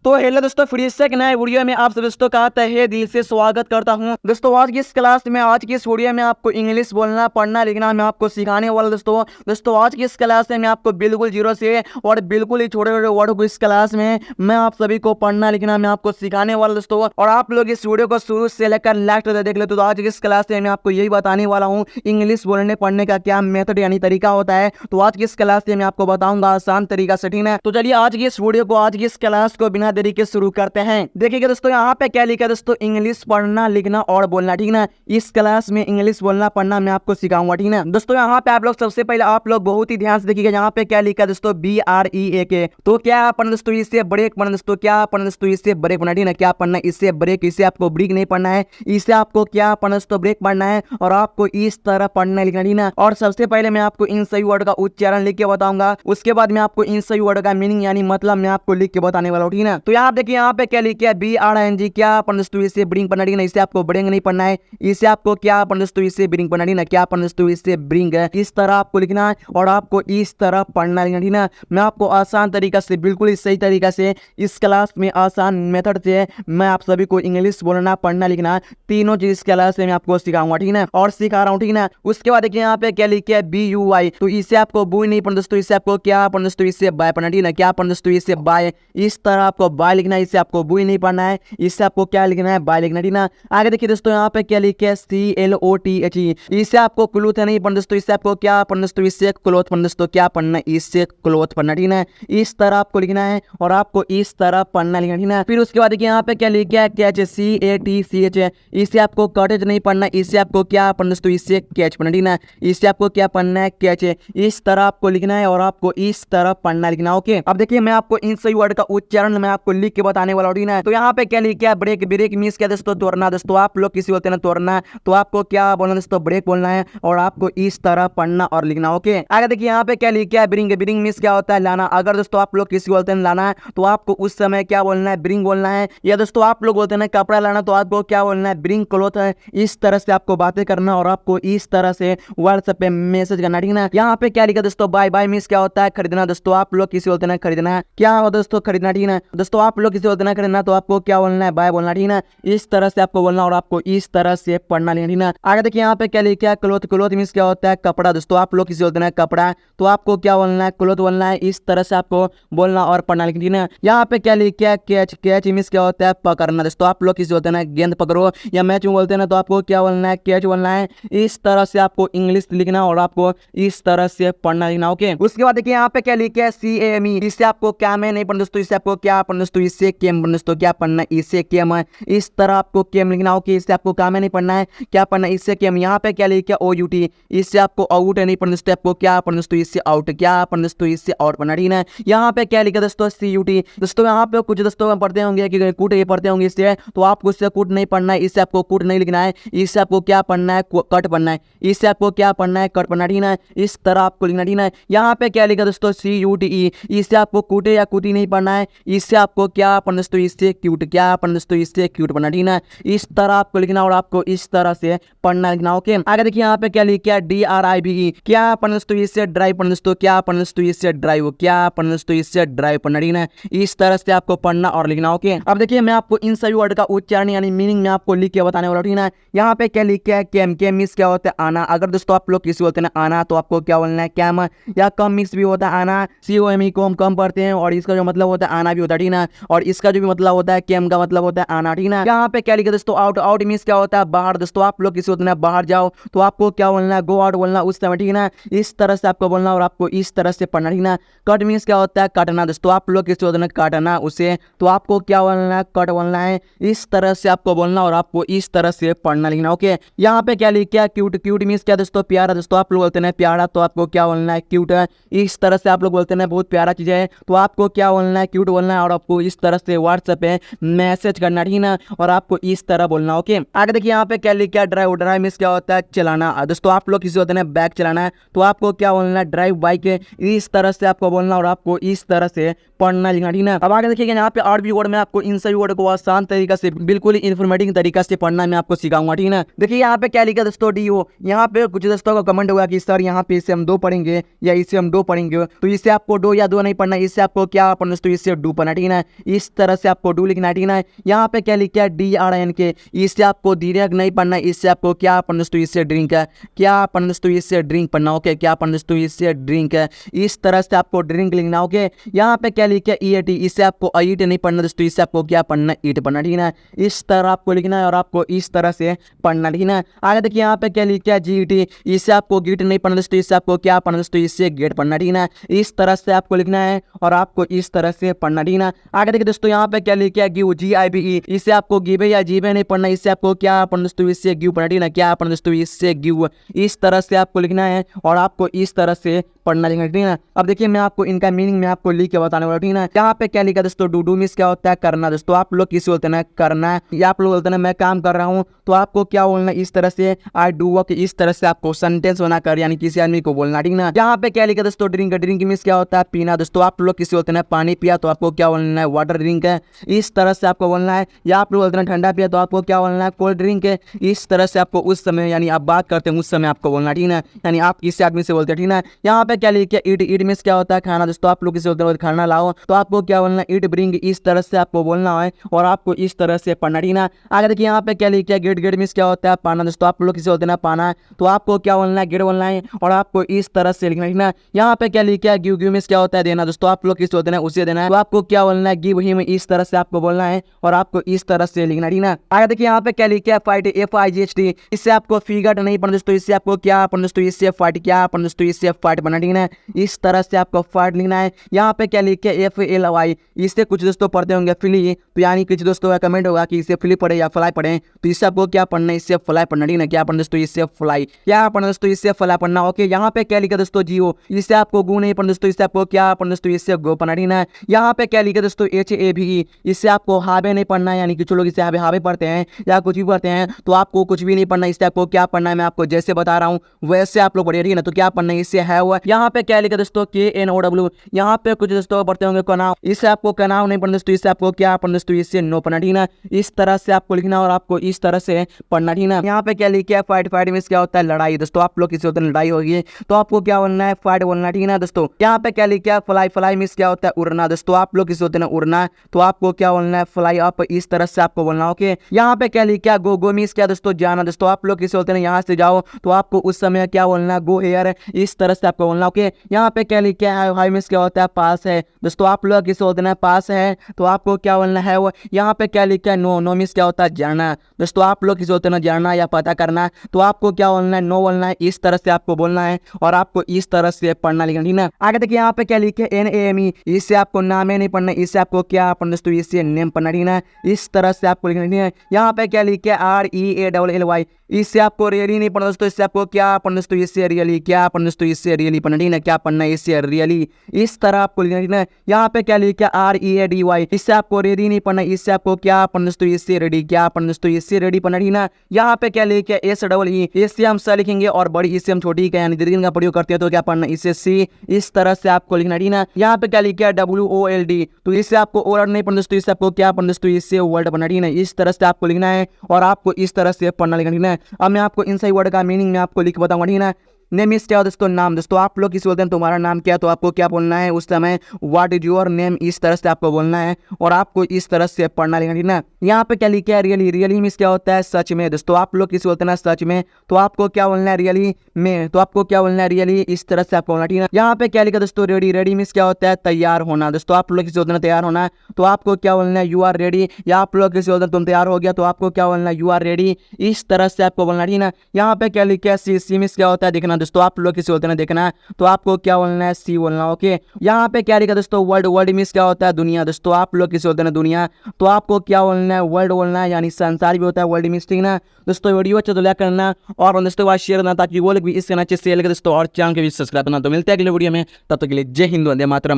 तो हेलो दोस्तों, फिर से एक नए वीडियो में आप सब दोस्तों का तहे दिल से स्वागत करता हूं। दोस्तों आज की इस क्लास में, आज की इस वीडियो में आपको इंग्लिश बोलना, पढ़ना, लिखना मैं आपको सिखाने वाला दोस्तों आज की इस क्लास में मैं आपको बिल्कुल जीरो से और बिल्कुल ही छोटे छोटे वर्ड को इस क्लास में मैं आप सभी को पढ़ना लिखना मैं आपको सिखाने वाला दोस्तों। और आप लोग इस वीडियो को शुरू से लेकर लास्ट तक देख ले। तो आज की इस क्लास में मैं आपको यही बताने वाला हूँ इंग्लिश बोलने पढ़ने का क्या मेथड यानी तरीका होता है। तो आज की इस क्लास में मैं आपको बताऊंगा आसान तरीका से, ठीक है। तो चलिए आज की इस वीडियो को, आज की इस क्लास को बिना देरी के शुरू करते हैं। देखिएगा दोस्तों, यहाँ पे क्या लिखा है दोस्तों, इंग्लिश पढ़ना लिखना और बोलना, ठीक ना। इस क्लास में इंग्लिश बोलना पढ़ना मैं आपको सिखाऊंगा, ठीक ना दोस्तों। यहाँ पे आप लोग सबसे पहले आप लोग बहुत ही ध्यान से देखिएगा, यहाँ पे क्या लिखा है दोस्तों, BREAK। तो क्या पढ़ना दोस्तों, इससे ब्रेक पढ़ना दोस्तों, क्या पढ़ना दोस्तों, इससे ब्रेक पढ़ना, ठीक ना। क्या पढ़ना, इससे ब्रेक, इससे आपको ब्रेक नहीं पढ़ना है, इससे आपको क्या पढ़ना दोस्तों, ब्रेक पढ़ना है। और आपको इस तरह पढ़ना लिखना, ठीक ना। और सबसे पहले मैं आपको इन सभी वर्ड का उच्चारण लिख के बताऊंगा, उसके बाद मैं आपको इन सभी वर्ड का मीनिंग यानी मतलब मैं आपको लिख के बताने वाला हूँ, ठीक ना। तो यहाँ देखिए, यहाँ पे क्या लिखा है, BRING। क्या पढ़ना दोस्तों, इससे ब्रिंग पढ़ना, ठीक ना। इससे आपको ब्रिंग नहीं पढ़ना है, इससे आपको क्या पढ़ना दोस्तों, इससे ब्रिंग पढ़ना, ठीक ना। क्या पढ़ना दोस्तों, इससे ब्रिंग है, इस तरह आपको लिखना है और आपको इस तरह पढ़ना लिखना, ठीक ना। मैं आपको आसान तरीका से, बिल्कुल ही सही तरीका से इस क्लास में आसान मेथड से मैं आप सभी को इंग्लिश बोलना पढ़ना लिखना तीनों चीज इस क्लास से मैं आपको सिखाऊंगा, ठीक ना, और सिखा रहा हूँ, ठीक ना। उसके बाद देखिए यहाँ पे क्या लिखा है, BUY। तो इससे आपको बुई नहीं पढ़ना दोस्तों, इससे आपको क्या पढ़ना दोस्तों, इससे बाय पढ़ना, ठीक ना। क्या पढ़ना दोस्तों, इससे बाय, इस तरह आपको बाय लिखना है, इससे आपको बुई नहीं पढ़ना है, इससे आपको क्या लिखना है, बाय लिखना, ठीक ना। आगे देखिए दोस्तों, यहाँ पे क्या लिखा है, CLOTHE। इससे आपको क्लोथ नहीं पढ़ना दोस्तों, इससे आपको क्या पढ़ना दोस्तों, इससे क्लोथ पढ़ना दोस्तों, क्या पढ़ना, इससे क्लोथ पढ़ना, ठीक ना। इस तरह आपको लिखना है और आपको इस तरह पढ़ना लिखना, ठीक ना। फिर उसके बाद देखिए यहाँ पे क्या लिखा है, कैच, CATCH। इससे आपको कटेज नहीं पढ़ना, इससे आपको क्या पढ़ना दोस्तों, इससे कैच पढ़ना, ठीक ना। इससे आपको क्या पढ़ना है, कैच। इस तरह आपको लिखना है और आपको इस तरह पढ़ना लिखना, ओके। अब देखिए मैं आपको इन सभी वर्ड का उच्चारण मैं आपको लिख के बताने वाला हूँ, ठीक ना। तो यहाँ पे क्या लिखा है, ब्रेक। ब्रेक मींस क्या दोस्तों, तोड़ना दोस्तों। आप लोग किसी बोलते हैं ना तोड़ना, तो आपको क्या बोलना दोस्तों, ब्रेक बोलना है और आपको इस तरह पढ़ना और लिखना, ओके। आगे देखिए यहाँ पे क्या लिखा है, ब्रिंग। ब्रिंग मींस क्या होता है, लाना। अगर दोस्तों आप लोग किसी बोलते हैं लाना, तो आपको उस समय क्या बोलना है, ब्रिंग बोलना है। या दोस्तों आप लोग बोलते हैं कपड़ा लाना, तो आपको क्या बोलना है, ब्रिंग क्लॉथ है। इस तरह से आपको बातें करना और आपको इस तरह से व्हाट्सएप पे मैसेज करना, ठीक ना। यहाँ पे क्या लिखा दोस्तों, बाय। बाय मींस क्या होता है, खरीदना दोस्तों। आप लोग किसी बोलते हैं खरीदना, क्या होता है दोस्तों, खरीदना, ठीक ना। दोस्तों आप लोग किसी बोलते हैं खरीदना, तो आपको क्या बोलना है, बाय बोलना, ठीक ना। इस तरह से आपको बोलना और आपको इस तरह से पढ़ना लिखना, ठीक ना। आगे देखिए यहाँ पे क्या लिखा है, क्लॉथ। क्लॉथ मींस क्या होता है, कपड़ा दोस्तों। आप लोग किसी बोलते हैं कपड़ा, तो आपको क्या बोलना है, क्लॉथ बोलना है। इस तरह से आपको बोलना और पढ़ना लिखना, ठीक ना। यहाँ पे क्या लिखा है, कैच। कैच मींस क्या होता है, पकड़ना दोस्तों। आप लोग किसी बोलते हैं गेंद पकड़ो या मैच में बोलते हैं ना, तो आपको क्या बोलना है, कैच बोलना है। इस तरह से आपको इंग्लिश लिखना और आपको इस तरह से पढ़ना लिखना, ओके। उसके बाद देखिए यहाँ पे क्या लिखा है, CAME। इससे आपको क्या में नहीं पढ़ना दोस्तों, इससे आपको क्या पढ़ना दोस्तों, इससे केम पढ़ना दोस्तों। क्या पढ़ना, इससे केम है। इस तरह आपको केम लिखना, ओके। इससे आपको काम में नहीं पढ़ना है, क्या पढ़ना, इससे केम। यहाँ पे क्या लिखा है, OUT। इससे आपको आउट नहीं पढ़ना दोस्तों, आपको क्या पढ़ना दोस्तों, इससे आउट। क्या पढ़ना दोस्तों, इससे आउट पढ़ना, ठीक है। यहाँ पे क्या लिखा दोस्तों, CUT। दोस्तों यहाँ पे कुछ दोस्तों पढ़ते होंगे कि कूट ये पढ़ते होंगे, इससे तो आपको इससे कूट नहीं पढ़ना है, इससे आपको कूट नहीं लिखना है। इससे आपको क्या पढ़ना है, कट पढ़ना है। इससे आपको क्या पढ़ना है, कट पढ़ना, ठीक है। इस तरह आपको लिखना, ठीक है। यहाँ पे क्या लिखा दोस्तों, CUTE। इससे आपको कूटे या कूटी नहीं पढ़ना है, इससे आपको क्या पढ़ना दोस्तों, इससे क्यूट। क्या पढ़ना दोस्तों, इससे क्यूट पढ़ना, ठीक है। इस तरह आपको लिखना और आपको इस तरह से पढ़ना लिखना, ओके। आगे देखिए यहाँ पे क्या लिखा है, DRIVE। क्या पढ़ना दोस्तों, इससे ड्राइव पढ़ना दोस्तों। क्या पढ़ना दोस्तों, इससे ड्राइव। क्या पढ़ना दोस्तों, इससे ड्राइव पढ़ना, ठीक है। इस तरह से आपको पढ़ना और लिखना, ओके। अब देखिए मैं आपको इन सभी वर्ड का उच्चारण यानी मीनिंग में आपको लिख के बताने वाला हूं, ठीक है। यहाँ पे क्या लिखा है, कैम। कैम मींस क्या होता है, आना। अगर दोस्तों आप लोग किसी बोलते हैं आना, तो आपको क्या बोलना है, कैम। या कम मिक्स भी होता है, आना। COME को हम कम पढ़ते हैं और इसका जो मतलब होता है आना भी होता है, ठीक है। और इसका जो भी मतलब होता है, कैम का मतलब होता है आना, ठीक है। यहाँ पे क्या लिखा दोस्तों, आउट। आउट मींस क्या होता है, बाहर दोस्तों। आप लोग किसी बोलते हैं बाहर जाओ, तो आपको क्या बोलना है, गो आउट बोलना उस समय, ठीक है। इस तरह से आपको बोलना और आपको इस तरह से पढ़ना, ठीक है। कट मींस क्या होता है, काटना दोस्तों। आप लोग किसी बोलते हैं काटना उसे, तो आपको क्या बोलना है, कट बोलना है। इस तरह से आपको बोलना और आपको इस तरह से पढ़ना लिखना, ओके। यहाँ पे क्या लिखा है, क्यूट। क्यूट मींस क्या दोस्तों, प्यारा दोस्तों। आप लोग बोलते हैं प्यारा, तो आपको क्या बोलना है, क्यूट है। इस तरह से आप लोग बोलते हैं बहुत प्यारा चीज है, तो आपको क्या बोलना है, क्यूट बोलना है और आपको इस तरह से व्हाट्सएप पे मैसेज करना, ठीक है। और आपको इस तरह बोलना, ओके। आगे देखिए यहाँ पे क्या लिखा है, ड्राइव। ड्राइव मींस क्या होता है, चलाना दोस्तों। आप लोग किसी होते हैं बाइक चलाना है, तो आपको क्या बोलना है, ड्राइव बाइक। इस तरह से आपको बोलना और आपको इस तरह से पढ़ना लिखना, ठीक है। अब आगे देखिएगा यहाँ पे 8 वर्ड में आपको इन सभी वर्ड को आसान तरीका से, बिल्कुल इन्फॉर्मेटिव तरीका से पढ़ना मैं आपको सिखाऊंगा, ठीक है। देखिए यहाँ पे क्या लिखा दोस्तों, DO। यहाँ पे कुछ दोस्तों का कमेंट होगा कि सर यहाँ पे इससे हम 2 पढ़ेंगे या इससे हम 2 पढ़ेंगे, तो इससे आपको 2 या 2 नहीं पढ़ना, इससे आपको क्या पढ़ना दोस्तों, इससे 2 पढ़ना, ठीक ठीक है। इस तरह से आपको डू लिखना है, ठीक है। यहाँ पे क्या लिखा है DRINK, इससे आपको दीर्घ नहीं पढ़ना, इससे आपको क्या पढ़ना दोस्तों, इससे ड्रिंक है, क्या पढ़ना दोस्तों, इससे ड्रिंक पढ़ना, ओके, क्या पढ़ना दोस्तों, इससे ड्रिंक है। इस तरह से आपको ड्रिंक लिखना, ओके। यहाँ पे क्या लिखा है EAT, इससे आपको ईट नहीं पढ़ना दोस्तों, इससे आपको क्या पढ़ना, ईट पढ़ना, ठीक है। इस तरह आपको लिखना है और आपको इस तरह से पढ़ना, ठीक है। आगे देखिए यहाँ पे क्या लिखा है GET, इससे आपको गेट नहीं पढ़ना दोस्तों, इससे आपको क्या पढ़ना दोस्तों, इससे गेट पढ़ना, ठीक है। इस तरह से आपको लिखना है और आपको इस तरह से पढ़ना, ठीक है। आगे देखिए दोस्तों यहाँ पे क्या लिखा है GIVE, GIVE, इससे आपको गिवे या जीवे नहीं पढ़ना, इससे आपको क्या पढ़ना दोस्तों, इससे गिव पढ़ना, ठीक है। क्या पढ़ना दोस्तों, इससे गिव। इस तरह से आपको लिखना है और आपको इस तरह से पढ़ना लिखना, ठीक है। अब देखिए मैं आपको इनका मीनिंग में आपको लिख के बताने वाला, ठीक है। यहाँ पे क्या लिखा दोस्तों, डू मीन्स क्या होता है, करना दोस्तों। आप लोग किसी बोलते हैं करना, या आप लोग बोलते हैं मैं काम कर रहा हूँ, तो आपको क्या बोलना, इस तरह से आई डू वर्क, इस तरह से आपको सेंटेंस बनाकर यानी किसी आदमी को बोलना, ठीक है। यहाँ पे क्या लिखा दोस्तों, ड्रिंक, ड्रिंक मीन्स क्या होता है, पीना दोस्तों। आप लोग किसी बोलते हैं पानी पिया, तो आपको क्या बोलना है, वाटर ड्रिंक है, इस तरह से आपको बोलना है। या आप लोग बोलते हैं ठंडा पिया, तो आपको क्या बोलना है, कोल्ड ड्रिंक है। इस तरह से आपको उस समय यानी आप बात करते हैं उस समय आपको बोलना, ठीक है। यानी आप किसी आदमी से बोलते हैं, ठीक है। यहाँ पे क्या लिखा है ईट, ईट मीन्स क्या होता है, खाना दोस्तों। आप लोग किसी बोलते हैं खाना लाओ, तो आपको क्या बोलना है, ईट ब्रिंग, इस तरह से आपको बोलना है और आपको इस तरह से पढ़ना, ठीक है। आगे देखिए यहाँ पे क्या लिखा है गेट, गेट मीन्स क्या होता है, पाना दोस्तों। आप लोग किसी बोलते हैं पाना, तो आपको क्या बोलना है, गेट बोलना है और आपको इस तरह से लिखना, ठीक है। यहाँ पे क्या लिखा है गिव, गिव मीन्स क्या होता है, देना दोस्तों। आप लोग किसी बोलते हैं उसे देना है, तो आपको क्या बोलना है, गिव हिम, इस तरह से आपको बोलना है और आपको इस तरह से लिखना, ठीक है। आगे देखिए यहाँ पे क्या लिखा है फाइट, FIGHT, इससे आपको फिगर नहीं पढ़ना दोस्तों, इससे आपको क्या पढ़ना दोस्तों, इससे फाइट, क्या पढ़ना दोस्तों, इससे फाइट पढ़ना, ठीक है। इस तरह से आपको फाइट लिखना है। यहाँ पे क्या लिखा है FLY, इससे कुछ दोस्तों पढ़ते होंगे फिली, तो यानी कुछ दोस्तों का कमेंट होगा कि इससे फिली पढ़े या फ्लाई पढ़े, तो इससे आपको क्या पढ़ना है, इससे फ्लाई पढ़ना, ठीक है। क्या पढ़ना दोस्तों, इससे फ्लाई, क्या पढ़ना दोस्तों, इससे फ्लाई पढ़ना, ओके। यहाँ पे क्या लिखा दोस्तों GO, इससे आपको गो नहीं पढ़ना दोस्तों, इससे आपको क्या पढ़ना दोस्तों, इससे गो पढ़ना, ठीक है। यहाँ पे क्या लिखा दोस्तों HAVE, इससे आपको हावे नहीं पढ़ना, यानी कि लोग इससे हावे पढ़ते हैं या कुछ भी पढ़ते हैं, तो आपको कुछ भी नहीं पढ़ना, इससे आपको क्या पढ़ना है, मैं आपको जैसे बता रहा हूँ वैसे आप लोग पढ़िए, ठीक है ना। तो क्या पढ़ना है, इससे है वो। यहाँ पे क्या लिखा दोस्तों KNOW, यहाँ पे कुछ दोस्तों पढ़ते होंगे कनाव, इससे आपको कनाव नहीं पढ़ना दोस्तों, इससे आपको क्या पढ़ना दोस्तों, इससे नो पढ़ना, ठीक है। इस तरह से आपको लिखना और आपको इस तरह से पढ़ना, ठीक है। यहाँ पे क्या लिखा है फाइट, फाइट मीन्स क्या होता है, लड़ाई दोस्तों। आप लोग किसी होते हैं लड़ाई होगी, तो आपको क्या बोलना है, फाइट बोलना, ठीक है ना दोस्तों। यहाँ पे क्या लिखा है फ्लाई, फ्लाई मीन्स क्या होता है, उड़ना दोस्तों। आप लोग किसी होते हैं उड़ना, तो आपको क्या बोलना है, फ्लाई अप, इस तरह से आपको बोलना, ओके। यहाँ पे क्या लिखा है गो, गो मीन्स क्या दोस्तों, जाना दोस्तों। आप लोग किसी होते हैं यहाँ से जाओ, तो आपको उस समय क्या बोलना है, गो हेयर, इस तरह से आपको बोलना, ओके। यहाँ पे क्या लिखा है हाई मीन्स क्या होता है, पास है दोस्तों। आप लोग किसी होते हैं पास है, तो आपको क्या बोलना है वो। यहाँ पे क्या लिखा है नो, नो मीन्स क्या होता है, जानना दोस्तों। आप लोग किसी होते हैं जानना या पता करना, तो आपको क्या बोलना है, नो बोलना है, इस तरह से आपको बोलना है और आपको इस तरह से पढ़ना लिखना, ठीक है। आगे देखिए यहाँ पे क्या लिखे NAME, इससे आपको नाम नहीं पढ़ना, इससे आपको क्या पढ़ना दोस्तों, इससे नेम पढ़ना, ठीक है। इस तरह से आपको लिखना, ठीक है। यहाँ पे क्या लिखे REALLY, इससे आपको रियली नहीं पढ़ना दोस्तों, इससे आपको क्या पढ़ना दोस्तों, इससे रियली, क्या पढ़ना दोस्तों, इससे रियली पढ़ना, ठीक है। क्या पढ़ना है, इससे रियली, इस तरह आपको लिखना, ठीक है। यहाँ पे क्या लिखा READY, इससे आपको रेडी नहीं पढ़ना, इससे आपको क्या पढ़ना दोस्तों, इससे रेडी, क्या पढ़ना दोस्तों, इससे रेडी पढ़ना, ठीक है। यहाँ पे क्या लिखा SEE, इससे हम स लिखेंगे और बड़ी इससे हम छोटी का यानी दीर्घ का प्रयोग करते हैं, तो क्या पढ़ना, इससे C, इस तरह से आपको लिखना, ठीक है। यहाँ पे क्या लिखा है WOLD, तो इससे आपको वर्ड नहीं पढ़ना दोस्तों, इससे आपको क्या पढ़ना दोस्तों, इससे वर्ड पढ़ना, ठीक है। इस तरह से आपको लिखना है और आपको इस तरह से पढ़ना लिखना, ठीक है। अब मैं आपको इन सही वर्ड का मीनिंग में आपको लिख बताऊंगा, ठीक है। नेम इज क्या दोस्तों, नाम दोस्तों। आप लोग किसी बोलते हैं तुम्हारा नाम क्या, तो आपको क्या बोलना है उस समय, व्हाट इज योर नेम, इस तरह से आपको बोलना है और आपको इस तरह से पढ़ना लिखना, ठीक है। यहाँ पे क्या लिखा है रियली, रियली मीन्स क्या होता है, सच में दोस्तों। आप लोग किसी बोलते हैं सच में, तो आपको क्या बोलना है, रियली में, तो आपको क्या बोलना है, रियली, इस तरह से आपको बोलना, ठीक है। यहाँ पे क्या लिखा दोस्तों रेडी, रेडी मीन्स क्या होता है, तैयार होना दोस्तों। आप लोग किसी बोलते हैं तैयार होना, तो आपको क्या बोलना है, यू आर रेडी। या आप लोग किसी बोलते हैं तुम तैयार हो गया, तो आपको क्या बोलना है, यू आर रेडी, इस तरह से आपको बोलना, ठीक है। यहाँ पे क्या लिखा है सी मीन्स क्या होता है, देखना दोस्तों। आप लोग किसी बोलते हैं देखना, तो आपको क्या बोलना है, सी बोलना, ओके। यहाँ पे क्या लिखा दोस्तों वर्ल्ड, वर्ल्ड मीन्स क्या होता है, दुनिया दोस्तों। आप लोग किसी बोलते हैं दुनिया, तो आपको क्या बोलना है, वर्ल्ड बोलना है, यानी संसार भी होता है वर्ल्ड मीन्स, ठीक है ना दोस्तों। वीडियो अच्छा तो लाइक करना और दोस्तों बाद शेयर करना, ताकि वो लोग भी इसके नीचे शेयर करें दोस्तों और चैनल के भी सब्सक्राइब करना। तो मिलते हैं अगले वीडियो में, तब तक के लिए जय हिंद, वंदे मातरम।